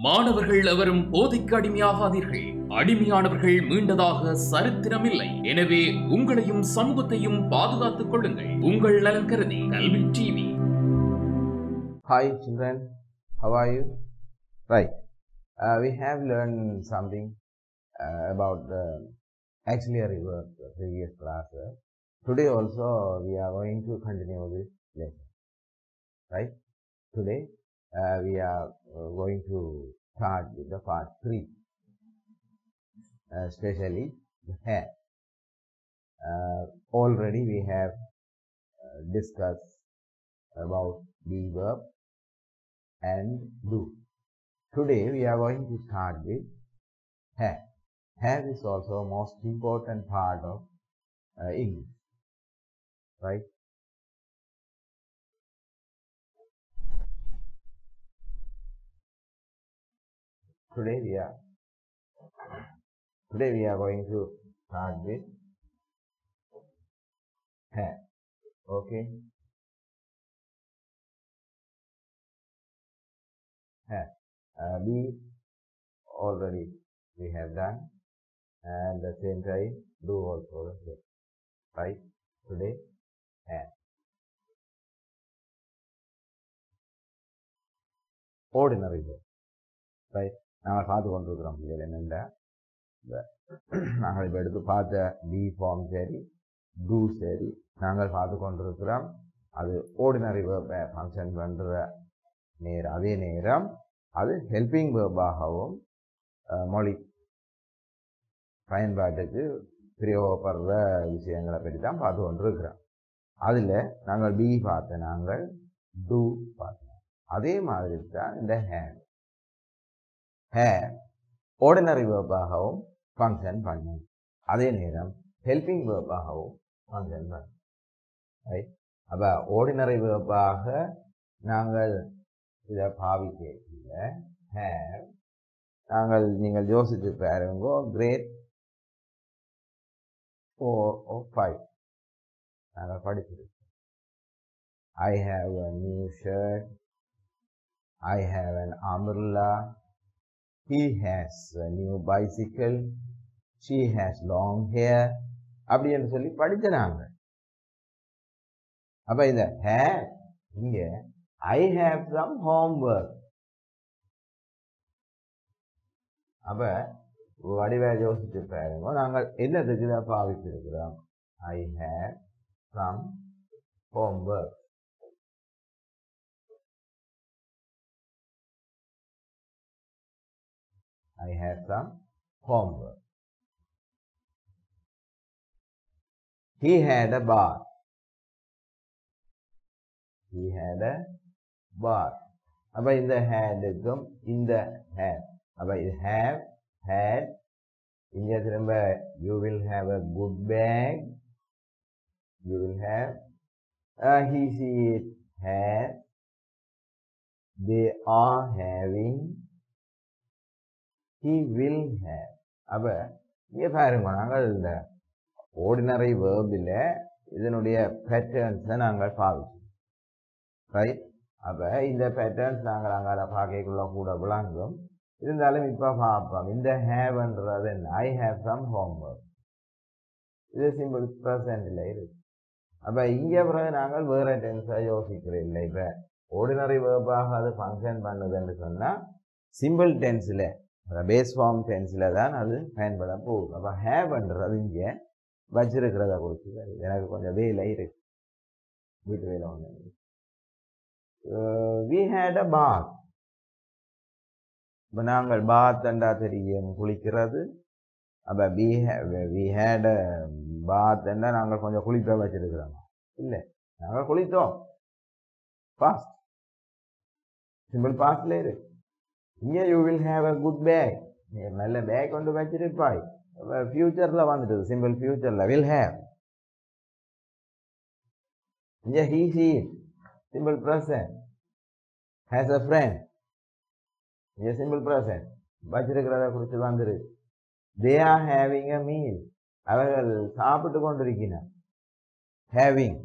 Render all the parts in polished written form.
மாணவர்கள் எவரும் போதைக்கு அடிமையாகாதீர்கள். அடிமையானவர்கள் மீண்டதாக சரித்திரமில்லை. எனவே உங்களையும் சமூகத்தையும் பாதுகாத்துக் கொள்ளுங்கள். உங்கள் நலன் கருதி கல்வி TV. Hi children, how are you? Right. We have learned something about the auxiliary verb previous class. Today also we are going to continue this lesson. Right. Today we are going to start with the part 3, especially the have. Already we have discussed about be verb and do. Today we are going to start with have. Have is also most important part of English, right? Today we are going to start with have. Okay. Have. Be already we have done, and the same time do also the same, right? Today have. Ordinary verb, right? நாங்கள் பார்த்து கொண்டிருக்கிறோம் பிள்ளைகள் என்னென்ன நாங்கள் இப்போ எடுத்து பார்த்த B form சரி டூ சரி நாங்கள் பார்த்து கொண்டிருக்கிறோம். அது ஆர்டினரி வேர்பை ஃபங்க்ஷன் பண்ணுற நேரம், அதே நேரம் அது ஹெல்பிங் வேர்பாகவும் மொழி பயன்பாட்டுக்கு பிரயோகப்படுற விஷயங்களை பற்றி தான் பார்த்து கொண்டிருக்கிறோம். அதில் நாங்கள் பி பார்த்த நாங்கள் டூ பார்த்தோம். அதே மாதிரி தான் இந்த ஹேவ் ஆர்டினரி வேர்பாகவும் ஃபங்க்ஷன் பண்ணும், அதே நேரம் ஹெல்பிங் வேர்பாகவும் ஃபங்க்ஷன் பண்ணும், ரைட்? அப்போ ஆர்டினரி வேர்பாக நாங்கள் இதை பாவிக்கல ஹேவ் நீங்கள் யோசித்து பாருங்கோ. கிரேட் 4 or 5 நாங்கள் படிச்சிருக்கோம். I have a new shirt, I have an umbrella, he has a new bicycle, she has long hair அப்படி என்று சொல்லி படித்த நாங்கள். அப்ப இந்த have இங்க I have some homework. அப்ப வடிவ யோசிச்சு பாருங்க, நாங்கள் என்னதுக்கு தான் பாவிச்சிருக்கிறோம்? I have some homework. I have some homework. He had a bath. He had a bath. அப்ப இந்த ஹேடுக்கும் இந்த have, அப்ப இது have had, இங்க திரும்ப you will have a good bag, you will have he she it had, they are having, he will have. அப்ப இங்க பாருங்க, நாங்கள் இந்த ஆர்டினரி வேர்பில் இதனுடைய பேட்டர்ன்ஸை நாங்கள் பாவிச்சோம், ரைட்? அப்ப இந்த பேட்டர்ன்ஸ் நாங்கள் அங்கே பார்க்கக்குள்ள கூட விளங்கும். இருந்தாலும் இப்போ பார்ப்போம். இந்த ஹேவ்ன்றது என்ன? I have some homework. இது சிம்பிள் ப்ரெசன்ட்ல இருக்கு. அப்போ இங்கே பிறகு நாங்கள் வேற டென்ஸாக யோசிக்கிறோம் இல்லை. இப்போ ஆர்டினரி வேர்பாக அது ஃபங்க்ஷன் பண்ணுதுன்னு சொன்னால் சிம்பிள் டென்ஸில், பேஸ் ஃபார்ம் டென்ஸில் தான் அது பயன்பட போகுது. அப்போ ஹேவ்ன்றது இங்கே வச்சிருக்கிறத குறித்து எனக்கு கொஞ்சம் வேலை இருக்கு, வீட்டு வேலை ஒன்று. we had a bath. இப்போ நாங்கள் பாத்ண்டா தெரியும், குளிக்கிறது. அப்போ we had a bathண்டா நாங்கள் கொஞ்சம் குளிப்ப வச்சிருக்கிறோம் இல்லை, நாங்கள் குளித்தோம். பாஸ்ட், சிம்பிள் பாஸ்ட்ல இருக்கு. இங்கே you will have a good bag, நல்ல பேக் கொண்டு வச்சிருப்பாய். ஃபியூச்சர்ல வந்துட்டு சிம்பிள் ஃபியூச்சர்ல will have. இங்கே he she it, simple present, has a friend, இங்கே simple present வச்சிருக்கிறத குறித்து வந்துரு. they are having a meal, அவர்கள் சாப்பிட்டு கொண்டிருக்கிறார். having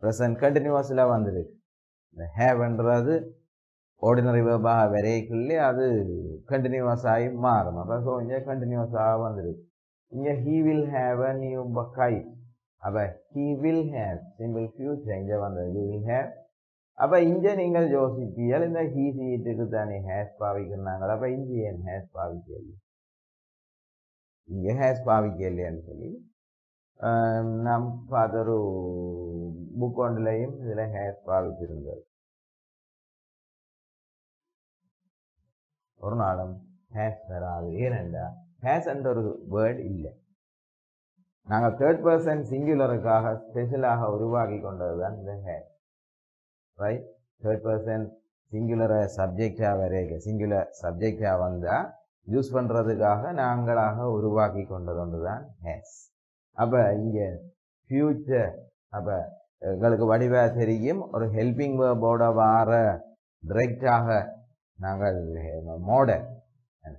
present continuously வந்துரு. இந்த haveன்றது ordinary verb வரைக்குள்ளே அது continuous ஆகி மாறும். அப்போ ஸோ இங்கே கண்டினியூஸாக வந்துருக்கு. இங்கே he will have a new kite. அப்போ he will have simple future இங்கே வந்தது you will have. அப்போ இங்கே நீங்கள் யோசிப்பீர்கள் இந்த he சீட்டுக்கு தானே has பாவிக்கிறாங்க. அப்போ இங்கே ஏன் has பாவிக்கல, இங்கே has பாவிக்கலைன்னு சொல்லி நாம் பார்த்த ஒரு புக் ஒன்றிலையும் இதில் has பாவிச்சிருந்தது. ஒரு நாளும் ஹேஸ் வராது. ஏனென்றா ஹேஸ் என்ற ஒரு வேர்டு இல்லை. நாங்கள் தேர்ட் பர்சன் சிங்குலருக்காக ஸ்பெஷலாக உருவாக்கி கொண்டது தான் இந்த ஹேஸ். ரைட், தேர்ட் பர்சன் சிங்குலரை சப்ஜெக்டாக வரைக்க சிங்குலர் சப்ஜெக்டாக வந்தால் யூஸ் பண்ணுறதுக்காக நாங்களாக உருவாக்கி கொண்டது ஒன்று தான் ஹேஸ். அப்போ இங்கே ஃபியூச்சர், அப்போ எங்களுக்கு வடிவாக தெரியும் ஒரு ஹெல்பிங் வேர்போட வார டிரெக்டாக நாங்கள் மாடல்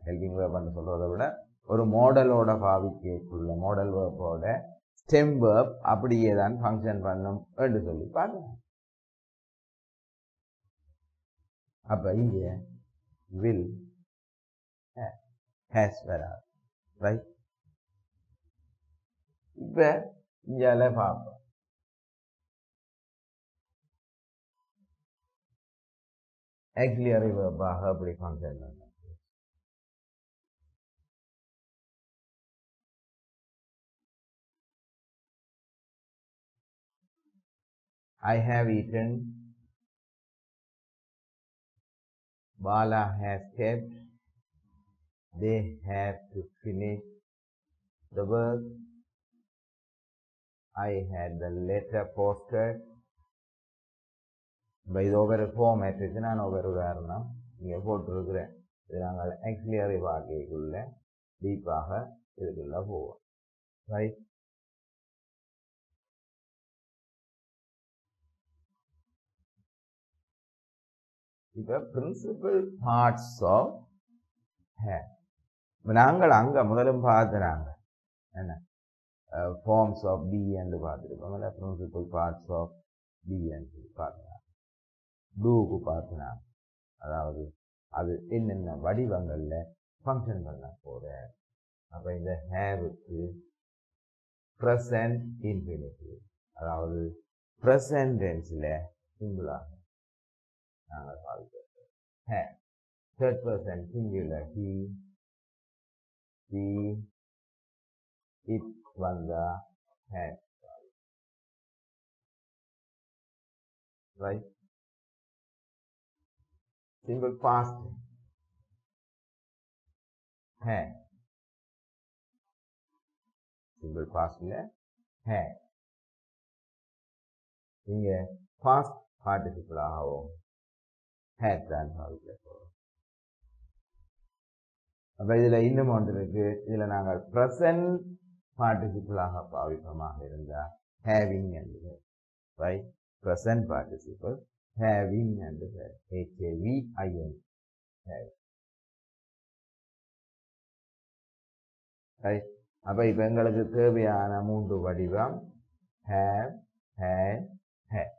ஹெல்பிங் வேர்ப்னு சொல்கிறத விட ஒரு மாடலோட பாவிக்கக்குள்ள மாடல் வேர்போட ஸ்டெம் வேர்ப் அப்படியே தான் ஃபங்க்ஷன் பண்ணும் என்று சொல்லி பார்க்கலாம். அப்போ இங்கே வில் ஹேஸ் வராது. ரைட், இப்போ இங்கே பார்ப்போம். auxiliary verb அப்படி ஃபங்க்ஷன் பண்ணலாம். I have eaten, Bala has kept, they have to finish the work, I had the letter posted. இப்போ இது ஒவ்வொரு ஃபார்மேட்டுக்கு நான் ஒவ்வொரு உதாரணம் இங்கே போட்டிருக்கிறேன். இது நாங்கள் ஆக்சிலியரி வார்த்தைக்குள்ள டீப்பாக இதுக்குள்ள போவோம். ரைட், இப்போ பிரின்சிபல் பார்ட்ஸ் ஆஃப் ஹேவ் நாங்கள் அங்கே முதலும் பார்த்துறாங்க என்ன ஃபார்ம்ஸ் ஆஃப் பி என்று பார்த்துருக்கோம். இல்லை பிரின்சிபல் பார்ட்ஸ் ஆஃப் பி என்று பார்த்துறாங்க. டூக்கு பார்த்தனா அதாவது அது என்னென்ன வடிவங்களில் ஃபங்க்ஷன் பண்ண போகிற. அப்போ இந்த ஹேவுக்கு ப்ரெசன்ட் இன்ஃபினிட்டிவ், அதாவது ப்ரெசன்ட் டென்ஸில் சிம்பிளாக நாங்கள் பார்க்கிறோம். Has third person singular he she it வந்தா ஹே. ரைட், simple past है, simple past ले है. இங்கே past participle ஆகும் had தான் பாவிக்கிறோம். அப்போ இதில் இன்னும் ஒன்று இருக்கு. இதில் நாங்கள் present participle ஆக பாவிப்பமாக இருந்தால் having என்று right, present participle having and having have. Right, அப்போ இப்போ எங்களுக்கு தேவையான மூன்று வடிவம் have, had, have.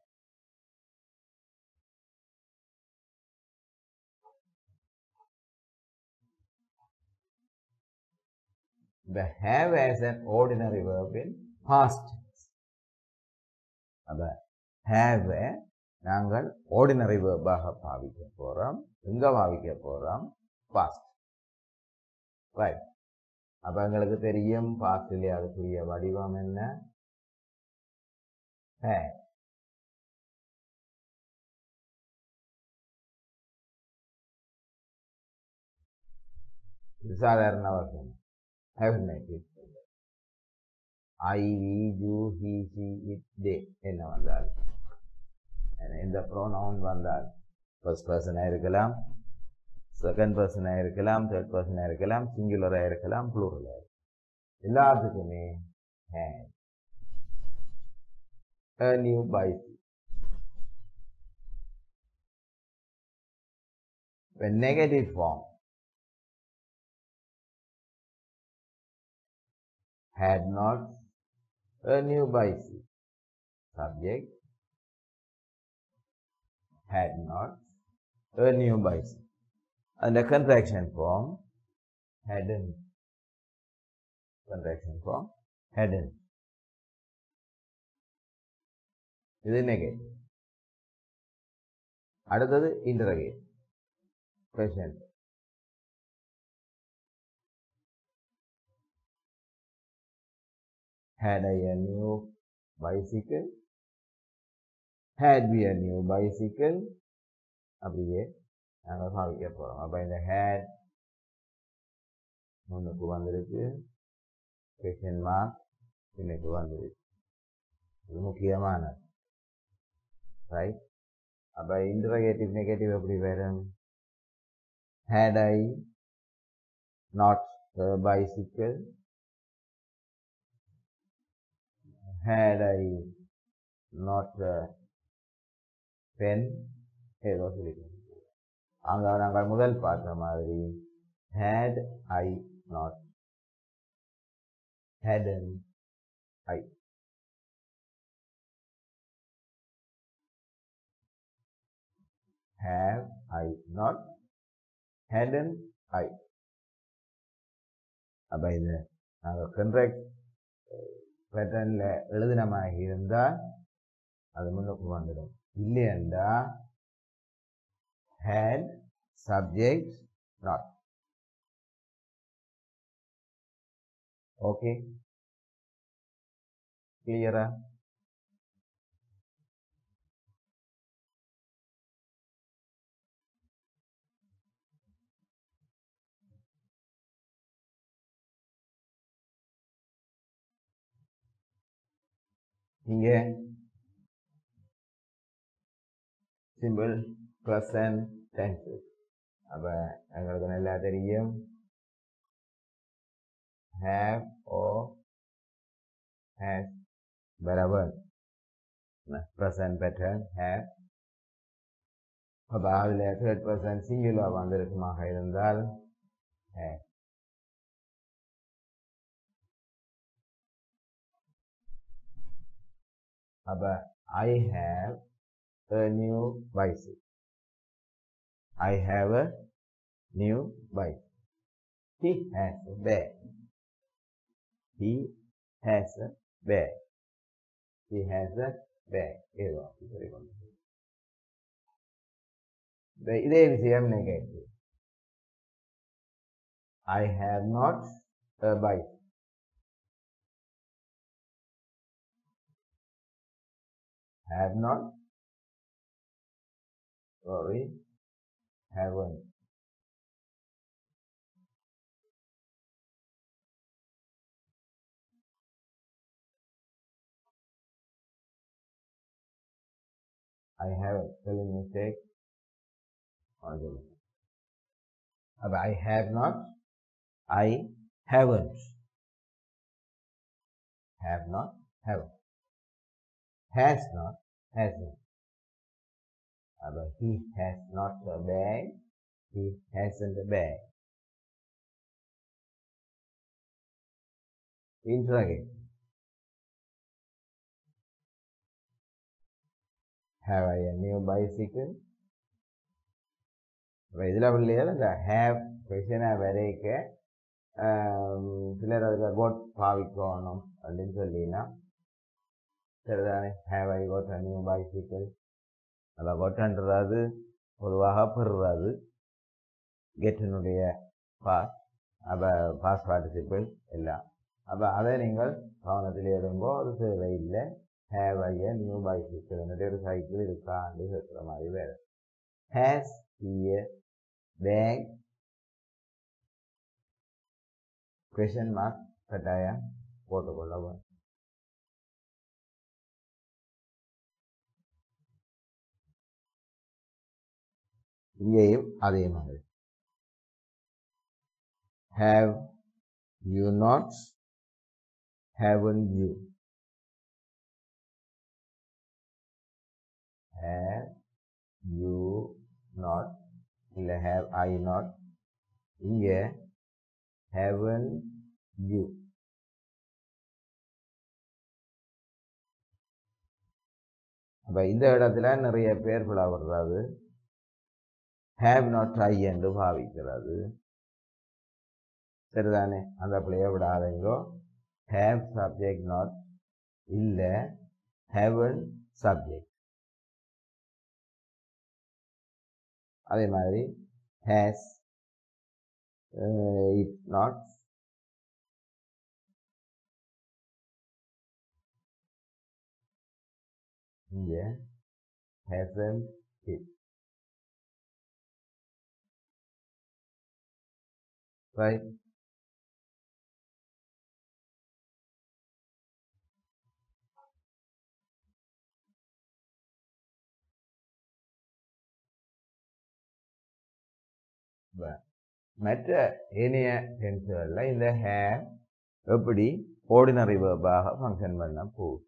The have as an ordinary verb in past tense. அப்போ have நாங்கள் ஆர்டினரி வேர்பாக பாவிக்க போகிறோம். எங்கே பாவிக்க போகிறோம்? பாஸ்ட். ரைட், அப்போ எங்களுக்கு தெரியும் பாஸ்டிலே அதுக்குரிய வடிவம் என்ன? had. இது சாதாரண வசனம். affirmative. I, we, you, he, she, it, they என்ன வந்தால் இந்த ப்ரோனவுன் வந்தால் ஃபர்ஸ்ட் பர்சனாக இருக்கலாம், செகண்ட் பர்சனாக இருக்கலாம், தேர்ட் பர்சனாக இருக்கலாம், சிங்குலராக இருக்கலாம், ப்ளூரலாக இருக்கலாம். எல்லாத்துக்குமே had. A new bicycle. The negative form had not a new bicycle. Subject had not a new bicycle. And the contraction form hadn't. Contraction form hadn't. இது negative. அடுத்தது interrogate. Question. Had I a new bicycle? Had we a new bicycle? அப்படியே நாங்கள் பாவிக்க போகிறோம். அப்போ இந்த had முன்னுக்கு வந்திருக்கு, கொஸ்டின் மார்க் பின்னுக்கு வந்திருக்கு. இது முக்கியமானது, ரைட்? அப்போ இன்டரோகேட்டிவ் நெகட்டிவ் எப்படி வரும்? Had I not a bicycle? Had I not a pen? ஏதோ சொல்லிக்கணும். அங்கே நாங்கள் முதல் பார்த்த மாதிரி had I not, hadn't I. Have I not, hadn't I. அப்போ இது நாங்கள் கண்ட்ராக்ட் பேட்டர்னில் எழுதினமாக இருந்தால் அது முன்னுக்கு வந்துடும். இல்லையண்டா had subject not. Okay, clear? இங்கே சிம்பிள் present tenses. அப்போ எங்களுக்கு நல்லா தெரியும் have or has Barabar present pattern have. அப்போ அதில் third person singular வந்திருக்குமாக இருந்தால் have. அப்போ I have a new bicycle. I have a new bike. He has a bag. He has a bag. He has a bag. இதே விஷயம் negative. I have not a bike. Have not, sorry, haven't. I have spelling mistake. I have not, I haven't. Have not, haven't. Has not, hasn't. He has not a bag. He hasn't a bag. Interrogate. Have I a new bicycle? இதில் இல்லையா இந்த have கொஷனை வரைக்க சிலர் அதில் code பாவிக்கணும் அப்படின்னு சொல்லினா சரிதானே. Have I got a new bicycle. அதை கோட்டன்றது பொதுவாக பெறுறது கெட்டினுடைய பாஸ். அப்போ பாஸ் பார்ட்டிசிபிள் எல்லாம். அப்போ அதை நீங்கள் கவனத்தில் எடுங்கோ. அது தேவையில்லை. Have I a new bicycle ஒரு சைக்கிள் இருக்காண்டு கேட்குற மாதிரி வேறு. Has he a bag? Question mark கட்டாயம் போட்டுக்கொள்ளவும். இங்கேயும் அதே மாதிரி. Have you not, haven't you? Have you not, இல்லை have I not. இங்கே haven't you. அப்போ இந்த இடத்துல நிறைய பேர் பிழை வர்றது. have not try என்று பாவிக்கிறது. சரிதானே? அந்த பிள்ளைய விடாதீங்கோ. have subject not இல்ல haven't subject. அதே மாதிரி has it's not இங்க hasn't it. Right? மற்ற ஏனைய டென்ஸ்கள்ல இந்த have எப்படி ஆர்டினரி வெர்பாக ஃபங்க்ஷன் பண்ண போகுது.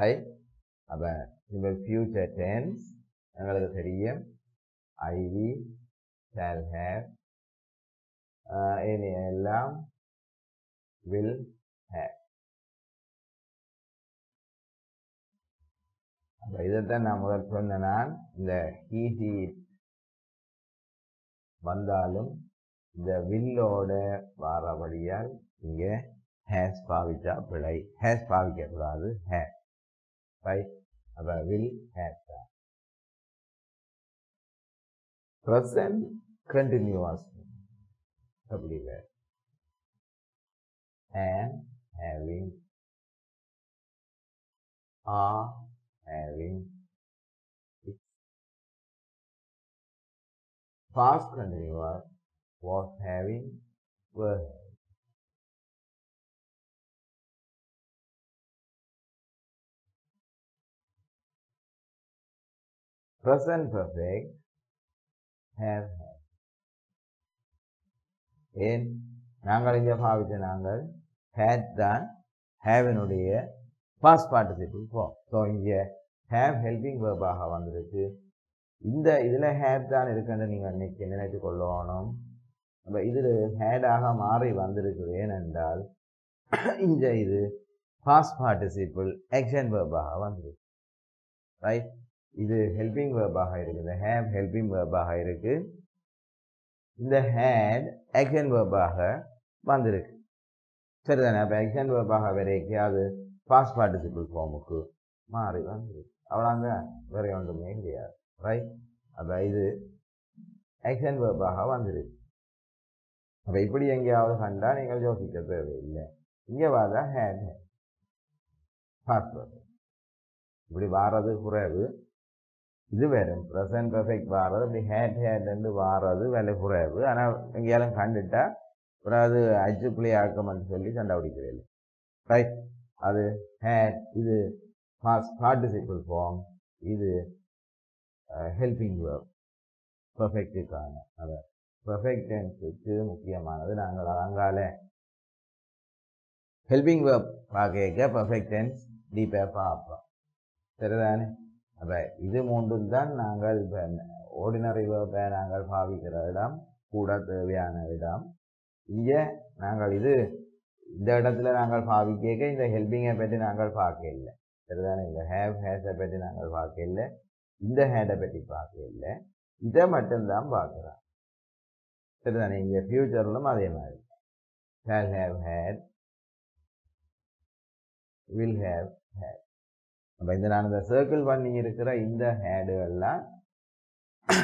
ரைட்? அப்ப இந்த ஃபியூச்சர் டென்ஸ் எங்களுக்கு தெரியும். I will, shall have, ஏனைய எல்லாம் will have. அப்ப இதைத்தான் நான் முதல் சொன்ன. நான் இந்த he வந்தாலும் இந்த வில்லோட வாரபடியால் இங்க has பாவிச்சா பிழை. has பாவிக்க கூடாது. have. ரைட்? அப்ப will have தான். present continuous அப்படி இல்லை. am, having, are having, past continuous was having, were having. present perfect have had. ஏன் நாங்கள் இங்கே பாவித்த நாங்கள் had தான் haveனுடைய past participle form. ஸோ இங்கே have helping verb-ஆக வந்திருக்கு. இந்த இதில் have தான் இருக்குன்னு நீங்கள் நினைத்து கொள்ளணும். அப்போ இதில் had-ஆக மாறி வந்திருக்குது. ஏனென்றால் இங்கே இது past participle action verb-ஆக வந்திருக்கு. ரைட்? இது ஹெல்பிங் வெர்பாக இருக்குது. have ஹெல்பிங் வெர்பாக இருக்கு. இந்த had ஆக்ஷன் வெர்பாக வந்திருக்கு. சரிதானே? அப்போ ஆக்ஷன் வெர்பாக வரைக்கும் அது பாஸ்ட் பார்ட்டிசிபிள் ஃபார்முக்கு மாறி வந்திருக்கு. அவ்வளோங்க, வேற ஒன்றுமே கிடையாது. ரைட்? அப்போ இது ஆக்ஷன் வெர்பாக வந்திருக்கு. அப்போ இப்படி எங்கேயாவது கண்டா நீங்கள் யோசிக்க தேவையில்லை. இங்கே வாதா had பாஸ்ட் வெர்பு இப்படி வாரது குறைவு. இது வேறு ப்ரெசன்ட் பர்ஃபெக்ட் வாரது அப்படி ஹேட் வாரது விலை குறைவு. ஆனால் எங்கேயாலும் கண்டுட்டா அப்புறம் அது அச்சுப்புள்ளி ஆக்கம்னு சொல்லி சண்டை பிடிக்கிறது. ரைட்? அது ஹேட், இது பார்ட்டிசிபிள் ஃபார்ம், இது ஹெல்பிங் வேர்ப் பர்ஃபெக்டுக்கான. அதை பர்ஃபெக்ட் டென்ஸுக்கு முக்கியமானது. நாங்கள் அங்கால ஹெல்பிங் வேர்ப் பார்க்க பர்ஃபெக்ட் டென்ஸ் டீப்பாக பார்ப்போம். சரிதானே? அப்போ இது மூன்றும் தான் நாங்கள் ஆர்டினரி வேர்பை நாங்கள் பாவிக்கிற இடம், கூட தேவையான இடம். இங்கே நாங்கள் இந்த இடத்துல நாங்கள் பாவிக்க இந்த ஹெல்பிங்கை பற்றி நாங்கள் பார்க்க இல்லை. சரிதானே? இந்த ஹேவ் ஹேஸை பற்றி நாங்கள் பார்க்க இல்லை. இந்த ஹேடை பற்றி பார்க்க இல்லை. இதை மட்டும்தான் பார்க்குறோம். சரிதானே? இங்கே ஃபியூச்சர்லும் அதே மாதிரி shall have had, will have had. அப்போ நான் இந்த சர்க்கிள் பண்ணி இருக்கிற இந்த ஹேடுகள்லாம்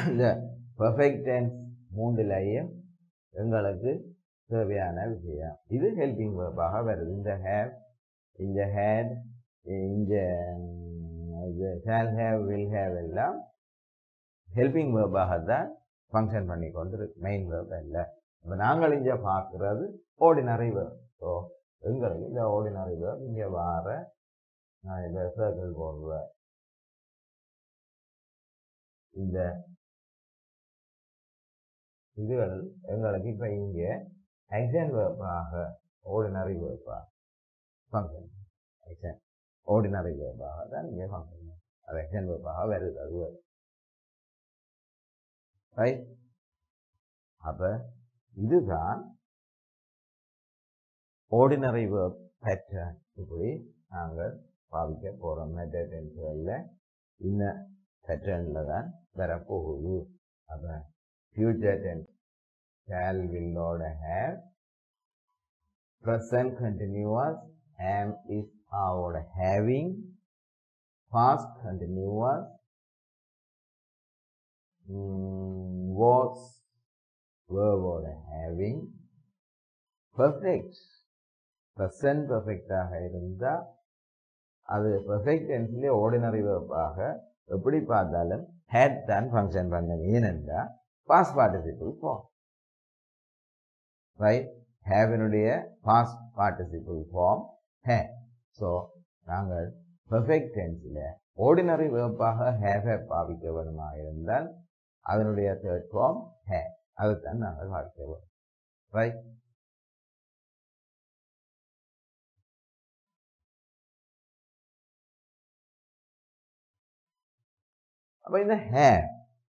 இந்த பர்ஃபெக்ட் டென்ஸ் மூன்றுலையும் எங்களுக்கு தேவையான விஷயம். இது ஹெல்பிங் வெர்பாக வருது. இந்த ஹேவ், இந்த ஹேட், இந்த ஷால் ஹேவ், வில் ஹேவ் எல்லாம் ஹெல்பிங் வெர்பாக தான் ஃபங்க்ஷன் பண்ணி கொண்டு இருக்கு. மெயின் வெர்ப் இல்லை. இப்போ நாங்கள் இங்கே பார்க்குறது ஆர்டினரி வெர்ப். ஸோ எங்களுக்கு இந்த ஆர்டினரி வெர்ப் இங்கே வார நான் இந்த சர்க்கிள் போடுவேன். இந்த இதுகள் எங்களுக்கு இப்போ இங்கே ஆக்ஷன் வெர்பாக ஆர்டினரி வெர்பாக ஃபங்க்ஷன் ஆக்ஷன் ஆர்டினரி வெர்பாக தான் இங்கே ஃபங்க்ஷன். அது ஆக்ஷன் வெர்பாக வருது. அது வருது. ரைட்? அப்போ இதுதான் ordinary verb pattern இப்படி நாங்கள் பாவிக்க போகிறோம். மெத்தட் டென்ஸ்களில் இந்த பேட்டர்னில் தான் வரப்போகுது. அப்போ future tense shall, will, or have, present continuous am, is, are, or having, past continuous was, verb, or having, perfect present perfect ஆக இருந்தால் அது perfect tense ordinary verb ஆக எப்படி பார்த்தாலும் had தான் ஃபங்க்ஷன் பண்ண. ஏனென்றால் past participle form, right? have இனுடைய past participle form had. So நாங்கள் perfect tenseல ordinary verb ஆக have பாவிக்க வேணுமா இருந்தால் அதனுடைய third form had. அதுதான் நாங்கள் பாவிக்க வேணும், right? அப்போ இந்த have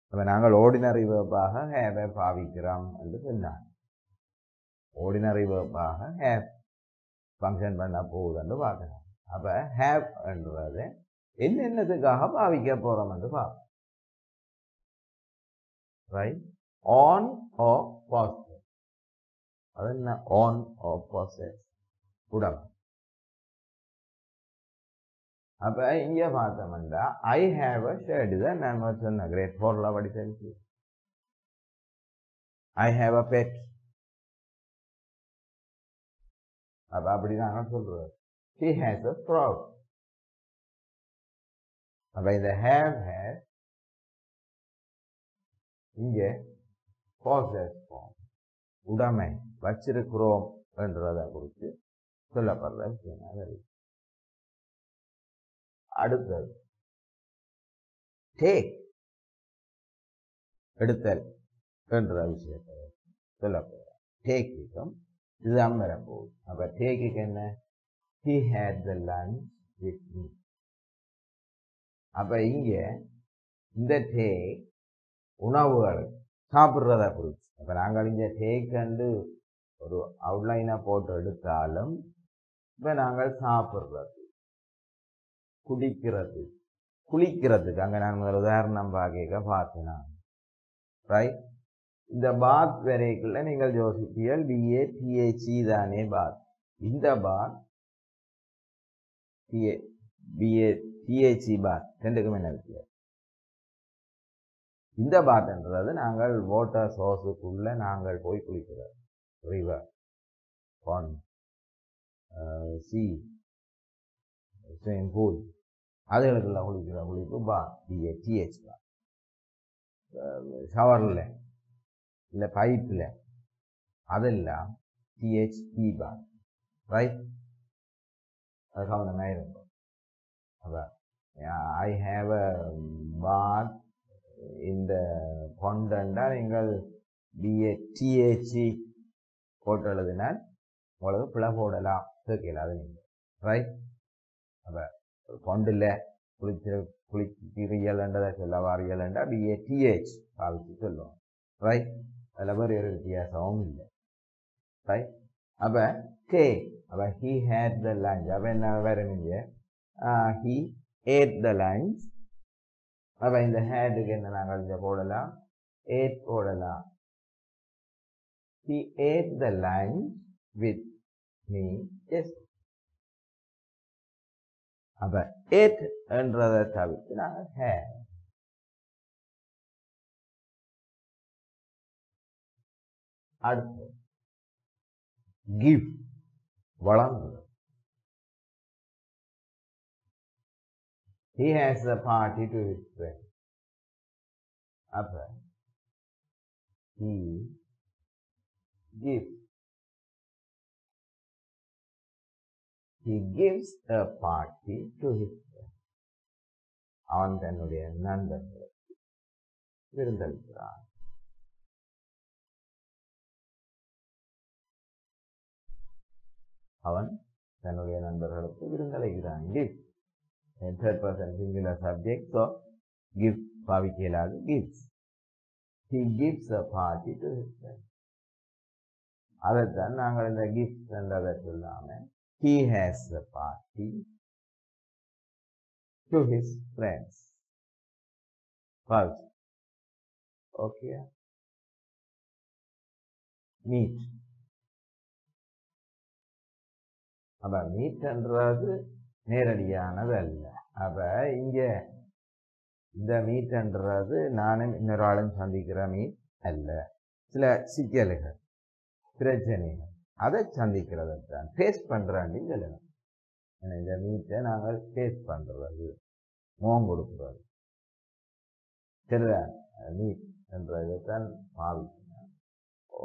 அப்போ நாங்கள் ordinary verb ஆக have பாவிக்கிறோம் என்று சொன்னாங்க. ordinary verb ஆக have ஃபங்க்ஷன் பண்ண போகுதுன்னு பார்க்கலாம். அப்போ have என்றது என்னென்னதுக்காக பாவிக்க போகிறோம் என்று பார்ப்போம், ரைட்? ஆன் ஓ possess, அது என்ன? ஆன் ஓ possess உடம்பு. அப்போ இங்கே பார்த்தோம்னா ஐ ஹாவ் அ ஷர்ட், தான் நான் சொன்ன கிரேட் 4ல் படித்தேன். I have a bed. அப்போ அப்படி நாங்கள் சொல்கிறோம். he has a frog. அப்போ இந்த have has இங்கே possess form, உடைமை, வச்சிருக்கிறோம் என்றதை குறித்து சொல்லப்படுற விஷயம். அடுத்தது டேக், எடுத்தல் என்ற விஷயத்தை சொல்லப்படுற டேக்கும் இதுதான் வரப்போகுது. அப்போ டேக்குக்கு என்ன? he had the lunch with me. அப்போ இங்கே இந்த டேக் உணவுகள் சாப்பிட்றத குறித்து. அப்போ நாங்கள் இங்கே டேக் கண்டு ஒரு அவுட்லைனை போட்டு எடுத்தாலும் இப்போ நாங்கள் சாப்பிட்றது, குடிக்கிறது, குளிக்கிறதுக்கு அங்கே நான் முதல் உதாரணம் பார்த்தேன், ரைட்? இந்த பாத் வரைக்குள்ள நீங்கள் யோசிப்பீர்கள் BATHE தானே பாத். இந்த பாத் BATHE பாத் ரெண்டுக்கும் என்ன வித்தியாசம்? இந்த பாத்ன்றது நாங்கள் வாட்டர் சோர்ஸுக்குள்ள நாங்கள் போய் குளிக்கிறோம். River, pond, sea, swimming pool, அதுகளுக்குள்ள குளிக்கிற குளிப்பு பாத், BATH பாத். ஷவரில் இல்லை பைப்பில் அதெல்லாம் THE பாத், ரைட்? அது கவனமாக இருக்கும். அப்போ ஐ ஹாவ் அ பாத் இந்த கொண்டா நீங்கள் BATHE போட்டு எழுதினால் உங்களுக்கு பிழை போடலாம், கேட்கல அது நீங்கள், ரைட்? அப்போ கொண்டில் குளிக்கிறீர்கள்ன்றதை சொல்ல வாரியல்ன்றா BATH பாவிச்சு சொல்லுவோம், ரைட்? அதில் வேறு ஒரு வித்தியாசமும் இல்லை, ரைட்? அப்போ டேக், அப்போ he had the lunch. அப்போ என்ன வரணுங்க? he ate the lunch. அப்போ இந்த ஹேடுக்கு என்ன நாங்கள் இங்கே போடலாம்? ate போடலாம். he ate the lunch with me. Yes. அப்போ ate என்றதை தவிர்த்து நாங்கள் had. அடுத்து give, வழங்குதல். he has a party to his friend. அப்போ he gives. He gives a party to his friend. அவன் தன்னுடைய நண்பர்களுக்கு விருந்தளிக்கிறான். அவன் தன்னுடைய நண்பர்களுக்கு விருந்தளிக்கிறான். Give. Third person singular subject, so give பாவிக்கலாது gives. He gives a party to his friend. அதைத்தான் நாங்கள் இந்த கிஃப்ட் என்றதை சொல்லாமல் he has a party to his friends. False. Okay. Meet. அப்ப மீட்ன்றது நேரடியானது அல்ல. அப்ப இங்க இந்த மீட்ன்றது நானும் இன்னொரு ஆளும் சந்திக்கிற மீட் அல்ல. சில சிக்கல்கள் பிரச்சனைகள் அதை சந்திக்கிறது தான் ஃபேஸ் பண்றாண்டி சொல்லணும். இந்த மீட்டை நாங்கள் ஃபேஸ் பண்றது முகம் கொடுக்கிறது சரிதான். மீட் என்றதைத்தான் பாவிக்கணும்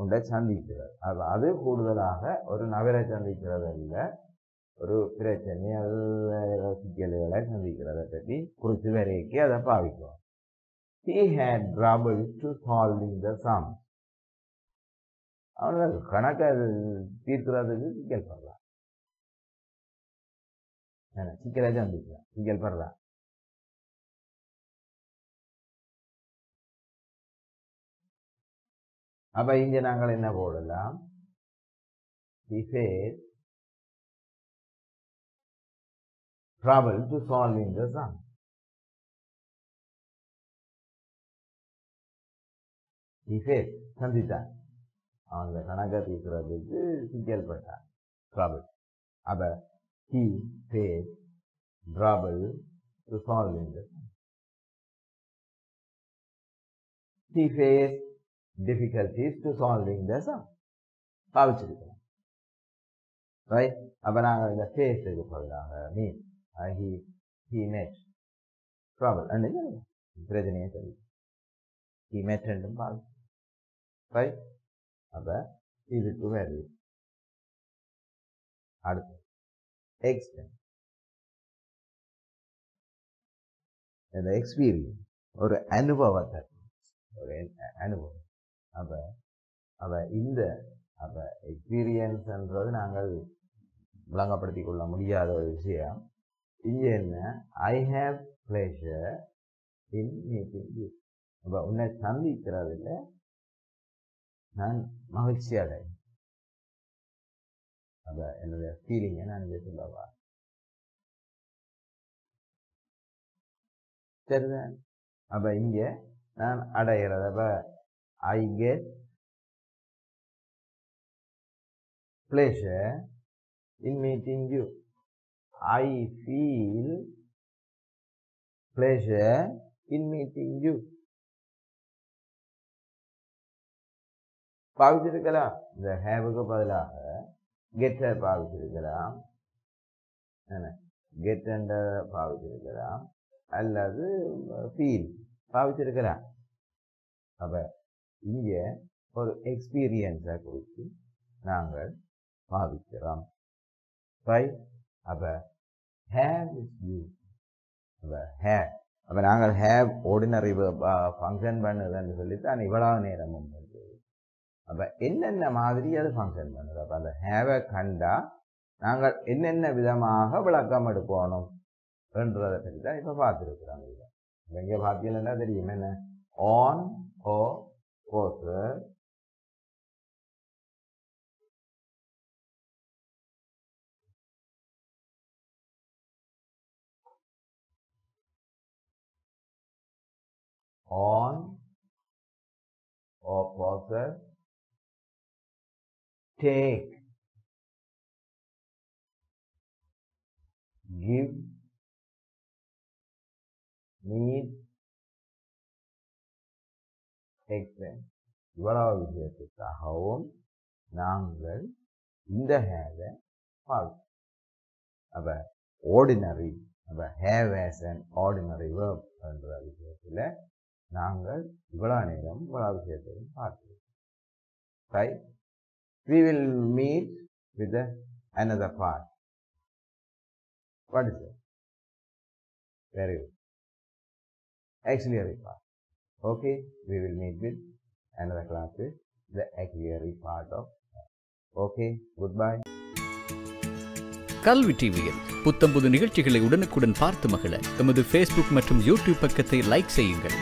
ஒன்றை சந்திக்கிறது. அது கூடுதலாக ஒரு நபரை சந்திக்கிறது அல்ல, ஒரு பிரச்சனை சிக்கல்களை சந்திக்கிறதை பற்றி குறித்து வரைக்கு அதை பாவிக்கும். He had trouble to solving the sum. அவனுக்கு கணக்கை தீர்க்கிறதுக்கு சிக்கல் படுறான், சிக்கலை சந்திக்கிறான், சிக்கல் படுறான். அப்ப இங்க நாங்கள் என்ன போடலாம்? He faced trouble to solving the sum. He faced சந்தித்தான், அந்த கணக்கை தீர்க்கிறதுக்கு சிக்கல் பட்டான், trouble. அப்ப he faced trouble to solving the sum. He faced difficulties to solving the sum. பாவிச்சிருக்கிறோம் ரைட். அப்ப நாங்கள் இந்த ஃபேஸுக்கு பதிலாக மீன் he met trouble பிரச்சனையை சொல்லி he met ரெண்டும் பாவி ரைட். அப்ப இதுக்கு வேறு அடுத்து எக்ஸ்டென்ட். இந்த எக்ஸ்பீரியன்ஸ் ஒரு அனுபவத்தை, ஒரு அனுபவம். அப்ப இந்த எக்ஸ்பீரியன்ஸ்ன்றது நாங்கள் விளங்கப்படுத்திக் கொள்ள முடியாத ஒரு விஷயம். இங்க என்ன? I have pleasure in meeting you. அப்ப உன்னை சந்திக்கிறதுல நான் மகிழ்ச்சி அடைகிறேன். அப்ப என்னுடைய ஃபீலிங்கை நான் இங்கே சொல்லவா? சரிதான். அப்ப இங்க நான் அடைகிறது. அப்ப I get pleasure in meeting you. I feel pleasure in meeting you. பாவிச்சிருக்கலாம். இந்த ஹேவுக்கு பதிலாக கெட்டை பாவிச்சிருக்கலாம், கெட் என்ற பாவிச்சிருக்கலாம், அல்லது ஃபீல் பாவிச்சிருக்கலாம். அப்ப இங்க ஒரு எக்ஸ்பீரியன்ஸை குறித்து நாங்கள் பாவிக்கிறோம். அப்ப ஹேவ் இஸ் யூ. அப்ப நாங்கள் ஹேவ் ஆர்டினரி ஃபங்க்ஷன் பண்ணுதுன்னு சொல்லித்தான் இவ்வளவு நேரம் வந்தது. அப்ப என்னென்ன மாதிரி அது ஃபங்க்ஷன் பண்ணுது? அப்ப அந்த ஹேவை கண்டா நாங்கள் என்னென்ன விதமாக விளக்கம் எடுக்கணும் என்றதை பற்றி தான் இப்ப பார்த்துருக்குறாங்க. இங்க பார்த்தீங்கன்னா தெரியும் என்ன? On o author, on or author, take, give, need, explain. இவ்வளவு விஷயத்துக்காகவும் நாங்கள் இந்த ஹேவை பார்க்கிறோம். அப்ப ஆர்டினரி, அப்ப have as an ordinary verb என்ற விஷயத்துல நாங்கள் இவ்வளவு நேரம் இவ்வளவு விஷயத்தையும் பார்க்கிறோம். Right? We will meet with another part. What is it? Very good. Auxiliary part. Okay, we will meet with another class with the auxiliary part of that. Okay, goodbye. கல்வி டிவியில் புத்தம்புது நிகழ்ச்சிகளை உடனுக்குடன் பார்த்து மகிழ எமது Facebook மற்றும் YouTube பக்கத்தை லைக் செய்யுங்கள்.